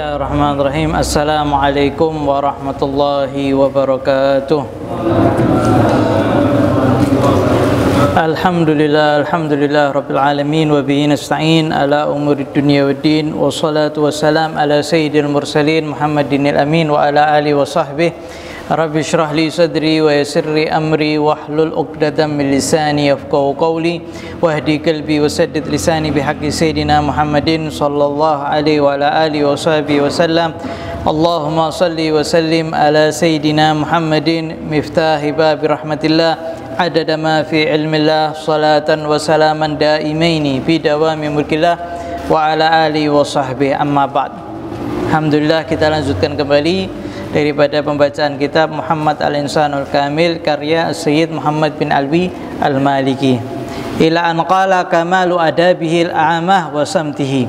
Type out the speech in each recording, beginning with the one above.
Bismillahirrahmanirrahim. Assalamualaikum warahmatullahi wabarakatuh. Alhamdulillah rabbil alamin wa bihi nasta'in ala umurid dunya waddin, wassalatu wassalam ala sayyidil mursalin Muhammadinil amin wa ala alihi wa sahbihi. Rabbi shrah li sadri wa yassir li amri wahlul 'uqdatam min lisani yafqahu qawli wahdi qalbi wa saddid lisani bihaqqi sayyidina Muhammadin sallallahu alaihi wa ala alihi wa sahbihi wasallam. Allahumma salli wa sallim ala sayyidina Muhammadin miftahi babi rahmatillah adada ma fi ilmillah salatan wa salaman daimaini fi dawami mulkillah wa ala alihi wa sahbihi amma ba'd. Alhamdulillah, kita lanjutkan kembali daripada pembacaan kitab Muhammad Al-Insanul Kamil karya Sayyid Muhammad bin Alwi Al-Maliki. Ila an qala kamalu adabihi al-a'amah wa samtihi.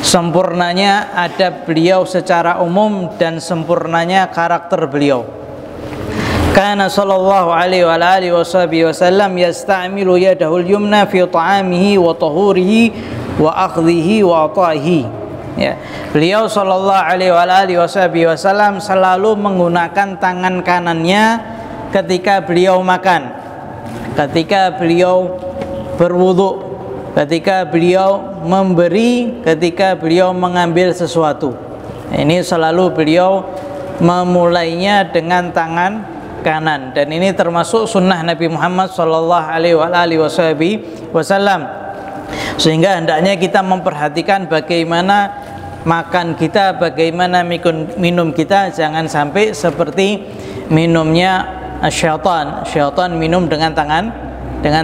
Sempurnanya adab beliau secara umum dan sempurnanya karakter beliau. Kana sallallahu alaihi wa alihi wasallam yasta'milu yadahul yumna fi ta'amihi wa tahurihi wa akhdhihi wa ata'ihi. Ya, beliau sallallahu alaihi wasallam selalu menggunakan tangan kanannya ketika beliau makan, ketika beliau berwudu, ketika beliau memberi, ketika beliau mengambil sesuatu. Ini selalu beliau memulainya dengan tangan kanan, dan ini termasuk sunnah Nabi Muhammad sallallahu alaihi wasallam. Sehingga hendaknya kita memperhatikan bagaimana makan kita, bagaimana minum kita, jangan sampai seperti minumnya syaitan minum dengan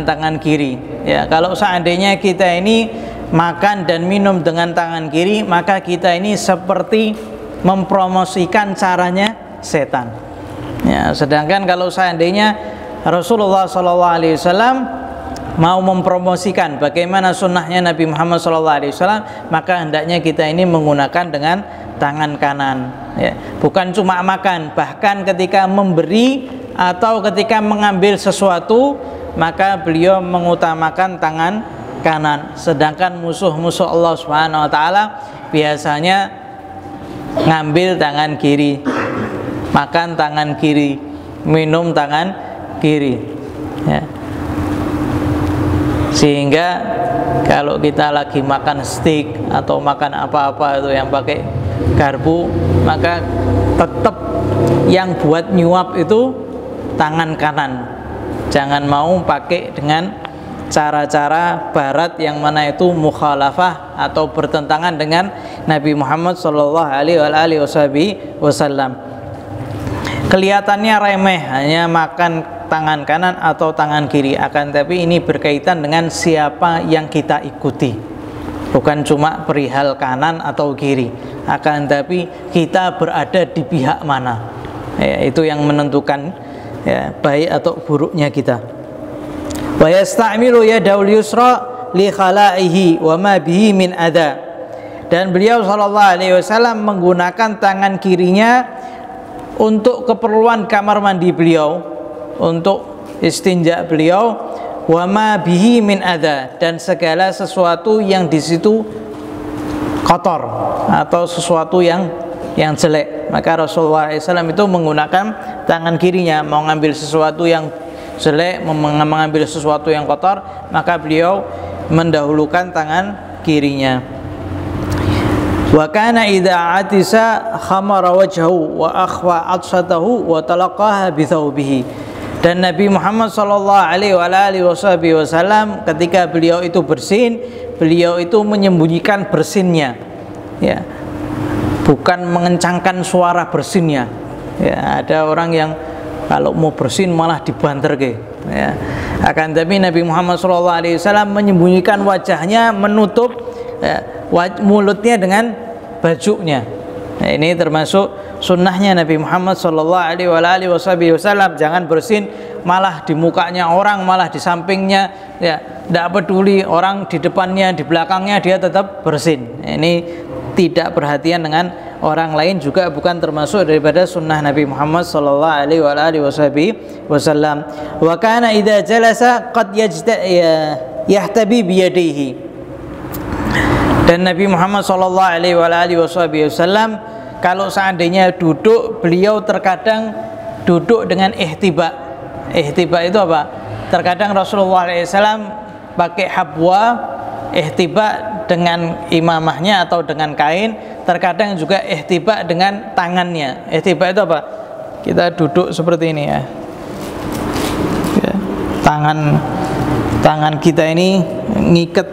tangan kiri. Ya, kalau seandainya kita ini makan dan minum dengan tangan kiri, maka kita ini seperti mempromosikan caranya setan. Ya, sedangkan kalau seandainya Rasulullah SAW mau mempromosikan bagaimana sunnahnya Nabi Muhammad SAW, maka hendaknya kita ini menggunakan dengan tangan kanan. Ya, bukan cuma makan, bahkan ketika memberi atau ketika mengambil sesuatu, maka beliau mengutamakan tangan kanan. Sedangkan musuh-musuh Allah Subhanahu Wa Taala biasanya ngambil tangan kiri, makan tangan kiri, minum tangan kiri. Ya. Sehingga kalau kita lagi makan steak atau makan apa-apa itu yang pakai garpu, maka tetap yang buat nyuap itu tangan kanan. Jangan mau pakai dengan cara-cara barat yang mana itu mukhalafah atau bertentangan dengan Nabi Muhammad sallallahu alaihi wasallam. Kelihatannya remeh, hanya makan tangan kanan atau tangan kiri, akan tapi ini berkaitan dengan siapa yang kita ikuti, bukan cuma perihal kanan atau kiri, akan tapi kita berada di pihak mana. Ya, itu yang menentukan ya, baik atau buruknya kita. Wa yasta'milu yadaul yusra li khalaihi wa ma bihi min adha. Dan beliau sallallahu alaihi wasallam menggunakan tangan kirinya untuk keperluan kamar mandi beliau, untuk istinja beliau, wa ma bihi min adha, dan segala sesuatu yang di situ kotor atau sesuatu yang jelek, maka Rasulullah SAW itu menggunakan tangan kirinya. Mau ngambil sesuatu yang jelek, mengambil sesuatu yang kotor, maka beliau mendahulukan tangan kirinya. Wa kana idza atisa khamara wajhahu wa akhwa atsatahu wa talaqaha bi thawbihi. Dan Nabi Muhammad sallallahu alaihi wasallam ketika beliau itu bersin, beliau itu menyembunyikan bersinnya. Ya. Bukan mengencangkan suara bersinnya. Ya, ada orang yang kalau mau bersin malah dibanterke. Ya. Akan tapi Nabi Muhammad sallallahu alaihi wasallam menyembunyikan wajahnya, menutup ya, mulutnya dengan bajunya. Nah, ini termasuk sunnahnya Nabi Muhammad sallallahu alaihi wasallam. Jangan bersin malah di mukanya orang, malah di sampingnya, ya, tidak peduli orang di depannya, di belakangnya, dia tetap bersin. Ini tidak perhatian dengan orang lain, juga bukan termasuk daripada sunnah Nabi Muhammad sallallahu alaihi wasallam. Wa kana idza jalasa qad yahtabi bi yadihi. Dan Nabi Muhammad sallallahu alaihi wasallam kalau seandainya duduk, beliau terkadang duduk dengan ihtiba. Ihtiba itu apa? Terkadang Rasulullah SAW pakai habwa, ihtiba dengan imamahnya atau dengan kain. Terkadang juga ihtiba dengan tangannya. Ihtiba itu apa? Kita duduk seperti ini ya. Tangan kita ini ngikat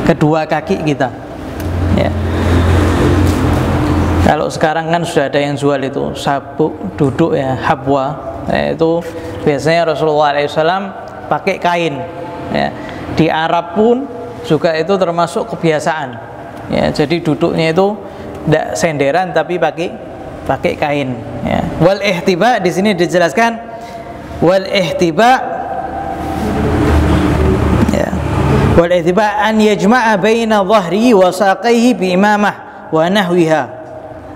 kedua kaki kita. Ya. Kalau sekarang kan sudah ada yang jual itu sabuk duduk ya, habwa. Itu biasanya Rasulullah SAW pakai kain. Ya. Di Arab pun juga itu termasuk kebiasaan. Ya, jadi duduknya itu tidak senderan tapi pakai kain. Ya. Wal ihtiba di sini dijelaskan wal ihtiba ya. Wal ihtiba an yajma'a baina dhahrihi wa saqaihi bi imamah wa nahwiha.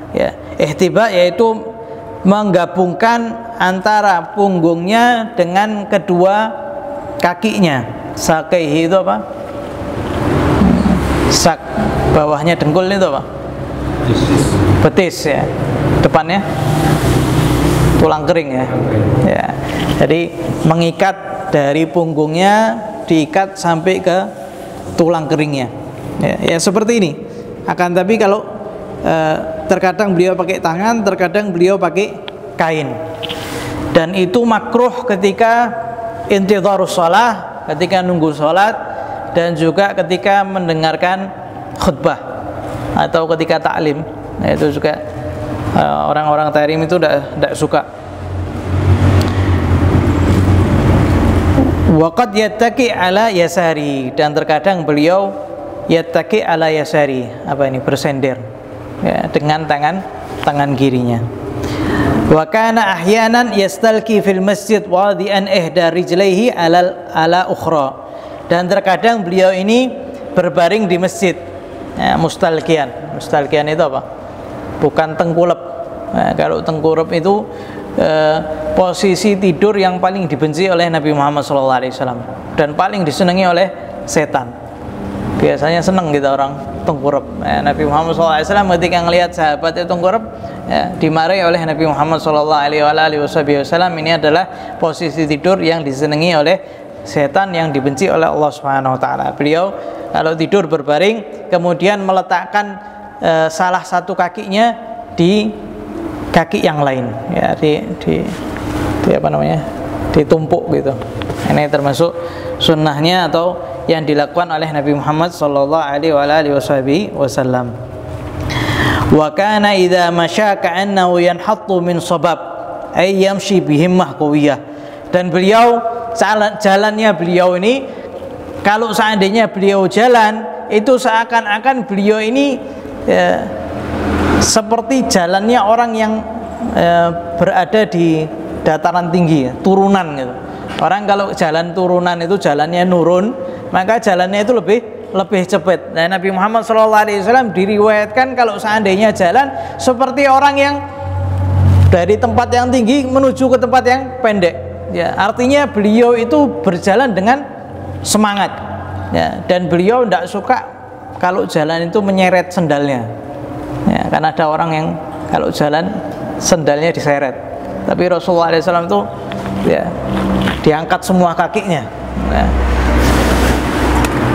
Ya, ihtiba yaitu menggabungkan antara punggungnya dengan kedua kakinya. Saqaihi itu apa? Sak bawahnya dengkul itu apa? Betis ya. Depannya tulang kering ya. Ya. Jadi mengikat dari punggungnya diikat sampai ke tulang keringnya. Ya, ya seperti ini. Akan tapi kalau terkadang beliau pakai tangan, terkadang beliau pakai kain. Dan itu makruh ketika intidharus shalah, ketika nunggu salat, dan juga ketika mendengarkan khutbah atau ketika taklim. Nah, itu juga orang-orang tahrim itu tidak suka. Waqad yattaqi ala yasari, dan terkadang beliau yattaqi ala yasari, apa ini, bersender ya, dengan tangan kirinya. Wa kana ahyanan yastalqi fil masjid wadi'an ihda rijlaihi ala ukhra, dan terkadang beliau ini berbaring di masjid ya, mustalqian. Mustalqian itu apa? Bukan tengkulep. Nah, kalau tengkurap itu posisi tidur yang paling dibenci oleh Nabi Muhammad SAW dan paling disenangi oleh setan. Biasanya senang kita orang tengkurap. Nabi Muhammad SAW ketika melihat sahabatnya tengkurap, ya, dimarahi oleh Nabi Muhammad SAW. Ini adalah posisi tidur yang disenangi oleh setan, yang dibenci oleh Allah Subhanahu Wa Taala. Beliau kalau tidur berbaring, kemudian meletakkan salah satu kakinya di kaki yang lain, ya, di apa namanya, ditumpuk gitu. Ini termasuk sunnahnya atau yang dilakukan oleh Nabi Muhammad sallallahu alaihi wasallam. Wa kana idza masya ka'annahu yanhattu min sabab ay yamshi bihimmah qawiyah. Dan beliau jalannya beliau ini, kalau seandainya beliau jalan itu seakan-akan beliau ini seperti jalannya orang yang berada di dataran tinggi, turunan gitu. Orang kalau jalan turunan itu jalannya nurun, maka jalannya itu lebih cepat. Nah, Nabi Muhammad SAW diriwayatkan kalau seandainya jalan seperti orang yang dari tempat yang tinggi menuju ke tempat yang pendek. Ya, artinya beliau itu berjalan dengan semangat. Ya, dan beliau tidak suka kalau jalan itu menyeret sendalnya. Ya, karena ada orang yang kalau jalan sendalnya diseret. Tapi Rasulullah SAW itu ya diangkat semua kakinya ya,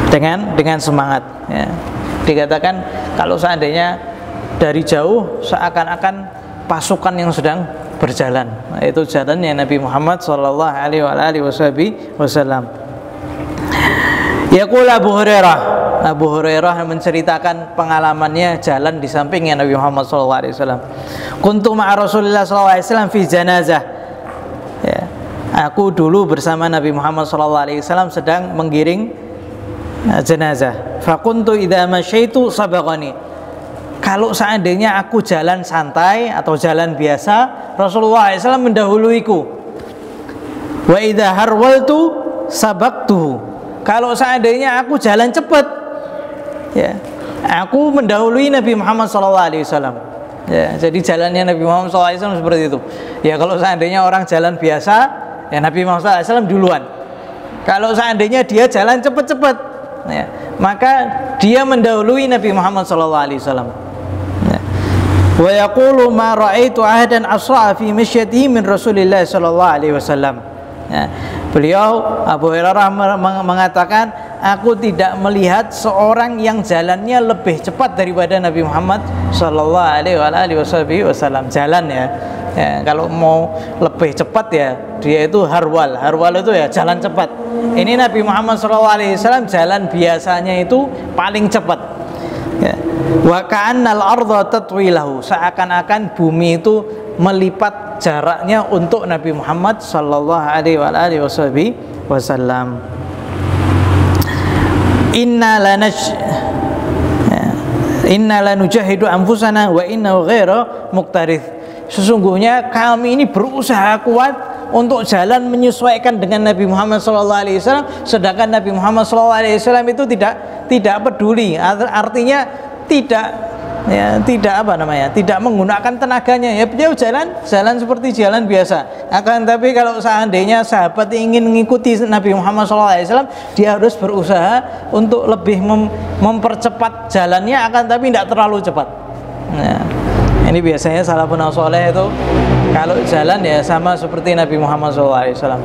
dengan semangat. Ya. Dikatakan kalau seandainya dari jauh seakan-akan pasukan yang sedang berjalan. Nah, itu jalannya Nabi Muhammad sallallahu alaihi wasallam. Yaqul Abu Hurairah. Abu Hurairah menceritakan pengalamannya jalan di sampingnya Nabi Muhammad SAW. Kuntu ma'a Rasulullah SAW fi janazah. Ya. Aku dulu bersama Nabi Muhammad SAW sedang menggiring jenazah. Fakuntu idza masyaitu sabaqani. Kalau seandainya aku jalan santai atau jalan biasa, Rasulullah SAW mendahuluiku. Wa idza harwaltu sabaqtuhu. Kalau seandainya aku jalan cepat, ya, aku mendahului Nabi Muhammad SAW. Ya, jadi jalannya Nabi Muhammad SAW seperti itu. Ya, kalau seandainya orang jalan biasa, ya Nabi Muhammad SAW duluan. Kalau seandainya dia jalan cepat-cepat, ya, maka dia mendahului Nabi Muhammad sallallahu alaihi wasallam. Wa yaqulu ma ra'aitu ahadan asra'a fi masyatihi min Rasulillah sallallahu alaihi wasallam. Ya, beliau Abu Hurairah mengatakan, aku tidak melihat seorang yang jalannya lebih cepat daripada Nabi Muhammad sallallahu alaihi wasallam. Jalan ya. Ya, kalau mau lebih cepat ya dia itu harwal itu ya jalan cepat. Ini Nabi Muhammad SAW jalan biasanya itu paling cepat. Ya. Wa ka'annal ardha tatwilahu, seakan-akan bumi itu melipat jaraknya untuk Nabi Muhammad sallallahu alaihi wasallam. Inna lanujahidu anfusana wa innahu ghairu muqtarith. Sesungguhnya kami ini berusaha kuat untuk jalan menyesuaikan dengan Nabi Muhammad SAW, sedangkan Nabi Muhammad SAW itu tidak peduli, artinya tidak menggunakan tenaganya. Ya beliau jalan seperti jalan biasa. Akan tapi kalau seandainya sahabat ingin mengikuti Nabi Muhammad SAW, dia harus berusaha untuk lebih mempercepat jalannya, akan tapi tidak terlalu cepat. Nah, ini biasanya salafun saleh itu kalau jalan ya sama seperti Nabi Muhammad SAW.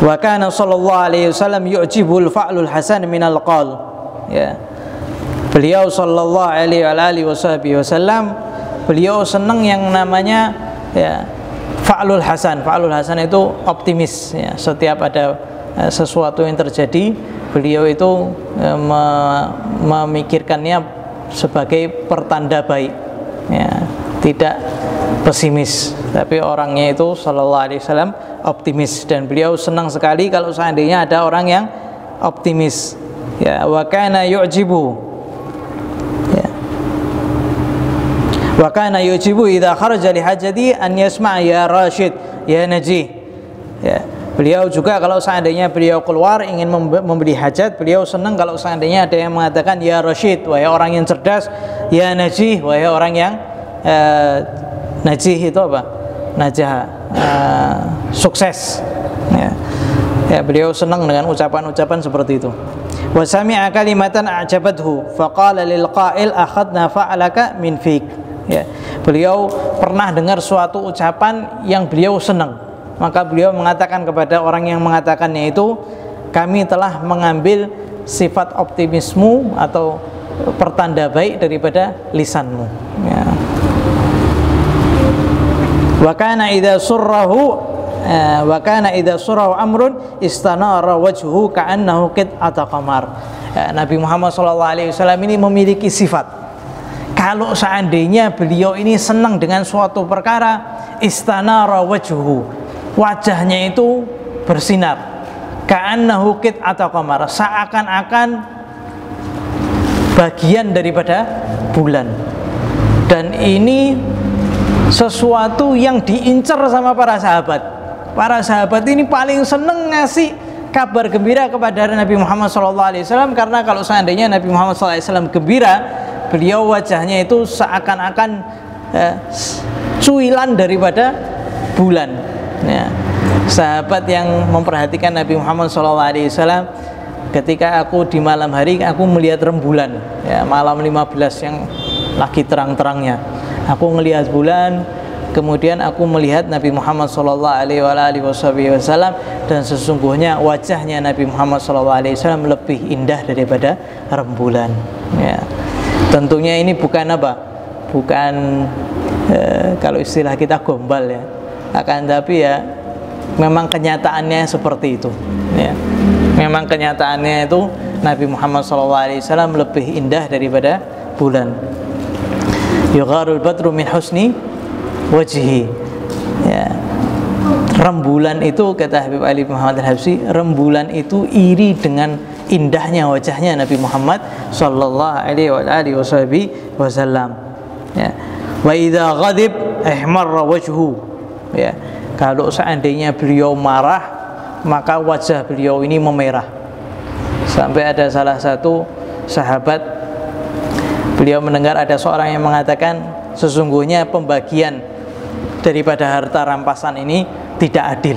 Wa kana sallallahu alaihi wasallam yu'jibul fa'lul hasan minal qaul. Ya. Beliau sallallahu alaihi wasallam beliau senang yang namanya ya fa'lul hasan. Fa'lul hasan itu optimis ya. Setiap ada sesuatu yang terjadi, beliau itu memikirkannya sebagai pertanda baik. Ya. Tidak pesimis, tapi orangnya itu sallallahu alaihi wasallam optimis, dan beliau senang sekali kalau seandainya ada orang yang optimis. Ya, wa kana yu'jibu. Ya. Wa kana yu'jibu idza kharaja li hajati an yasma' ya Rashid ya Najih. Ya. Beliau juga kalau seandainya beliau keluar ingin membeli hajat, beliau senang kalau seandainya ada yang mengatakan ya Rashid, wahai orang yang cerdas, ya Najih, wahai orang yang najih itu apa? Najah, sukses. Ya. Ya, beliau senang dengan ucapan-ucapan seperti itu. Wa sami'a kalimatan a'jabathu faqala lil qa'il akhadna fa'alaka min fik. Ya. Beliau pernah dengar suatu ucapan yang beliau senang, maka beliau mengatakan kepada orang yang mengatakannya itu, kami telah mengambil sifat optimismu atau pertanda baik daripada lisanmu. Ya. Wa kana idza surrahu amrun istanara wajhuhu ka'annahu qit'atu qamar. Nabi Muhammad SAW ini memiliki sifat, kalau seandainya beliau ini senang dengan suatu perkara, istanara wajhuhu, wajahnya itu bersinar, ka'annahu qit'atu qamar, seakan-akan bagian daripada bulan. Dan ini sesuatu yang diincar sama para sahabat. Para sahabat ini paling seneng ngasih kabar gembira kepada Nabi Muhammad SAW, karena kalau seandainya Nabi Muhammad SAW gembira, beliau wajahnya itu seakan-akan cuilan daripada bulan. Ya. Sahabat yang memperhatikan Nabi Muhammad SAW, ketika aku di malam hari aku melihat rembulan, ya, malam 15 yang lagi terang-terangnya, aku melihat bulan, kemudian aku melihat Nabi Muhammad SAW, dan sesungguhnya wajahnya Nabi Muhammad SAW lebih indah daripada rembulan. Ya. Tentunya ini bukan apa? Bukan kalau istilah kita gombal ya. Akan tapi ya memang kenyataannya seperti itu. Ya. Memang kenyataannya itu Nabi Muhammad SAW lebih indah daripada bulan. Yugharul badru min husni wajhi. Ya. Rembulan itu, kata Habib Ali Muhammad Al-Habsyi, rembulan itu iri dengan indahnya wajahnya Nabi Muhammad sallallahu alaihi wasallam. Ya. Wa idza ghadib ihmarra wajhu. Ya. Kalau seandainya beliau marah, maka wajah beliau ini memerah. Sampai ada salah satu sahabat, beliau mendengar ada seorang yang mengatakan, sesungguhnya pembagian daripada harta rampasan ini tidak adil.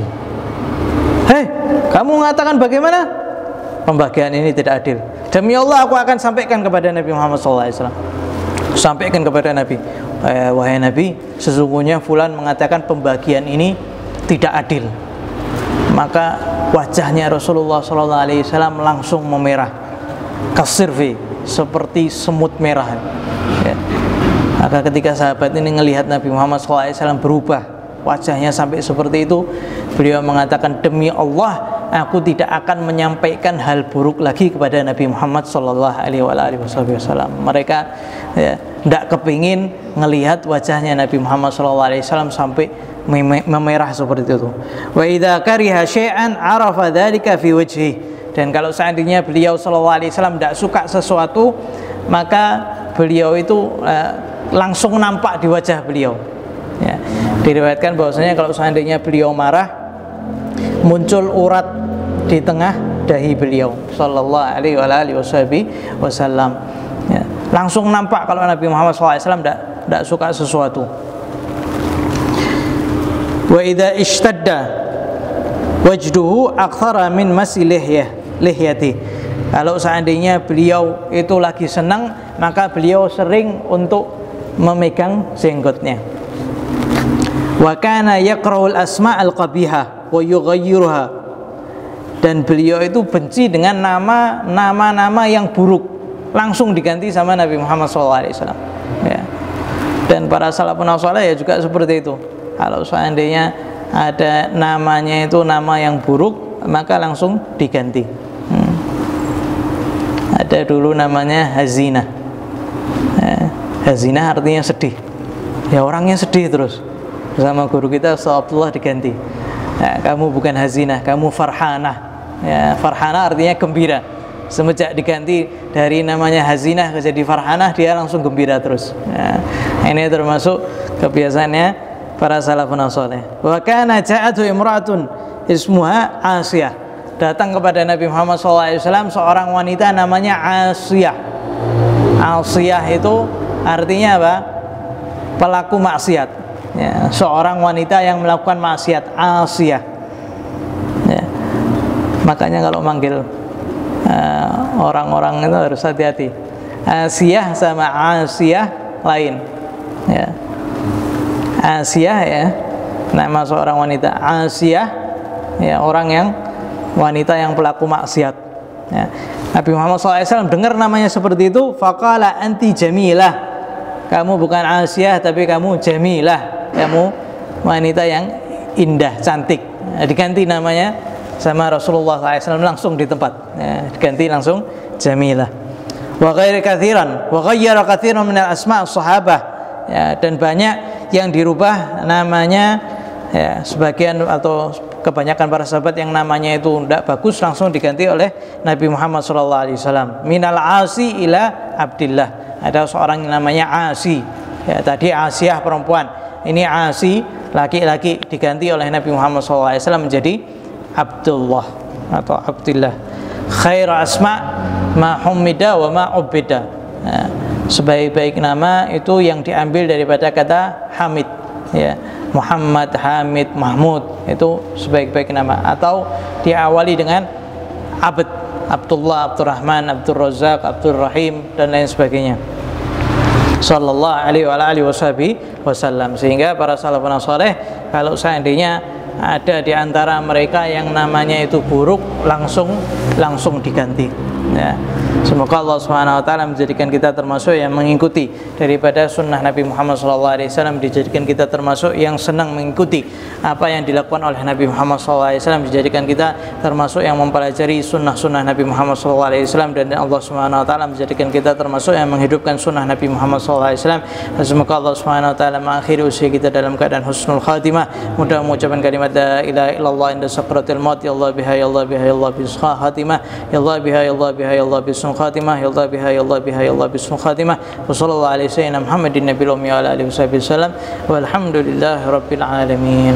Hei, kamu mengatakan bagaimana? Pembagian ini tidak adil. Demi Allah aku akan sampaikan kepada Nabi Muhammad SAW. Sampaikan kepada Nabi, wahai Nabi, sesungguhnya fulan mengatakan pembagian ini tidak adil. Maka wajahnya Rasulullah SAW langsung memerah, kasirfi, seperti semut merah. Ya. Maka ketika sahabat ini melihat Nabi Muhammad SAW berubah wajahnya sampai seperti itu, beliau mengatakan, demi Allah, aku tidak akan menyampaikan hal buruk lagi kepada Nabi Muhammad SAW. Mereka tidak kepingin melihat wajahnya Nabi Muhammad SAW sampai memerah seperti itu. Wa idza kariha syai'an arafa dzalika fi wajhi. Dan kalau seandainya beliau SAW tidak suka sesuatu, maka beliau itu langsung nampak di wajah beliau. Ya. Diriwayatkan bahwasanya kalau seandainya beliau marah, muncul urat di tengah dahi beliau sallallahu alaihi wasallam. Ya. Langsung nampak kalau Nabi Muhammad SAW tidak suka sesuatu. Wa idza ishtadda wajduhu akthara min masi lihyati. Kalau seandainya beliau itu lagi senang, maka beliau sering untuk memegang jenggotnya. Wa kana yaqra'ul asma'al qabihah wa yughayyiruha. Dan beliau itu benci dengan nama-nama yang buruk, langsung diganti sama Nabi Muhammad SAW. Ya. Dan para salafun saleh ya juga seperti itu. Kalau seandainya ada namanya itu nama yang buruk, maka langsung diganti. Ada dulu namanya Hazinah. Hazinah artinya sedih. Ya orangnya sedih terus. Bersama guru kita Ustaz Abdullah diganti. Ya, kamu bukan Hazinah, kamu Farhanah. Ya, Farhanah artinya gembira. Semenjak diganti dari namanya Hazinah ke jadi Farhanah, dia langsung gembira terus. Ya, ini termasuk kebiasaannya para salafun saleh. Wa kana ja'atu imra'atun ismuha Asiyah. Datang kepada Nabi Muhammad SAW seorang wanita namanya Asiyah. Asiyah itu artinya apa? Pelaku maksiat. Ya, seorang wanita yang melakukan maksiat, Asiyah. Ya. Makanya kalau manggil orang-orang itu harus hati-hati. Asiyah sama Asiyah lain. Ya. Asiyah ya, nama seorang wanita. Asiyah ya, orang yang wanita yang pelaku maksiat. Ya. Nabi Muhammad SAW dengar namanya seperti itu, faqala anti jamilah. Kamu bukan Asiyah tapi kamu Jamilah. Kamu wanita yang indah, cantik. Diganti namanya sama Rasulullah SAW langsung di tempat. Ya, diganti langsung Jamilah. Wa ghayyara katsiran min al-asma' as-sahabah. Ya, dan banyak yang dirubah namanya, ya, sebagian atau kebanyakan para sahabat yang namanya itu tidak bagus langsung diganti oleh Nabi Muhammad SAW. Minal Asi ila Abdillah. Ada seorang yang namanya Asi. Ya, tadi Asiyah perempuan. Ini Asi laki-laki, diganti oleh Nabi Muhammad SAW menjadi Abdullah atau Abdillah. Khair asma ma humida wa ma ubida. Ya, sebaik-baik nama itu yang diambil daripada kata Hamid. Ya, Muhammad, Hamid, Mahmud itu sebaik-baik nama. Atau diawali dengan Abd, Abdullah, Abdurrahman, Abdul Razak, Abdul Rahim dan lain sebagainya. Sallallahu alaihi wasallam. Sehingga para salafun saleh kalau seandainya ada di antara mereka yang namanya itu buruk, langsung diganti. Ya. Semoga Allah Subhanahu wa taala menjadikan kita termasuk yang mengikuti daripada sunnah Nabi Muhammad SAW, dijadikan kita termasuk yang senang mengikuti apa yang dilakukan oleh Nabi Muhammad SAW, dijadikan kita termasuk yang mempelajari sunnah-sunnah Nabi Muhammad SAW, dan Allah Subhanahu wa taala menjadikan kita termasuk yang menghidupkan sunnah Nabi Muhammad SAW. Dan semoga Allah Subhanahu wa taala mengakhiri usia kita dalam keadaan husnul khatimah. Mudah mengucapkan kalimat la ilaha illallah inda sakratil maut. Ya Allah biha ya Allah biha ya Allah bisqa khatimah. Ya Allah biha ya Allah biha ya Allah bisqa khatimah. Ya Allah biha ya Allah biha ya Allah bisqa khatimah. Wa sallallahu alaihi sayyidina Muhammadin nabiyil ummi wa ala alihi wasallam. Walhamdulillahi rabbil alamin.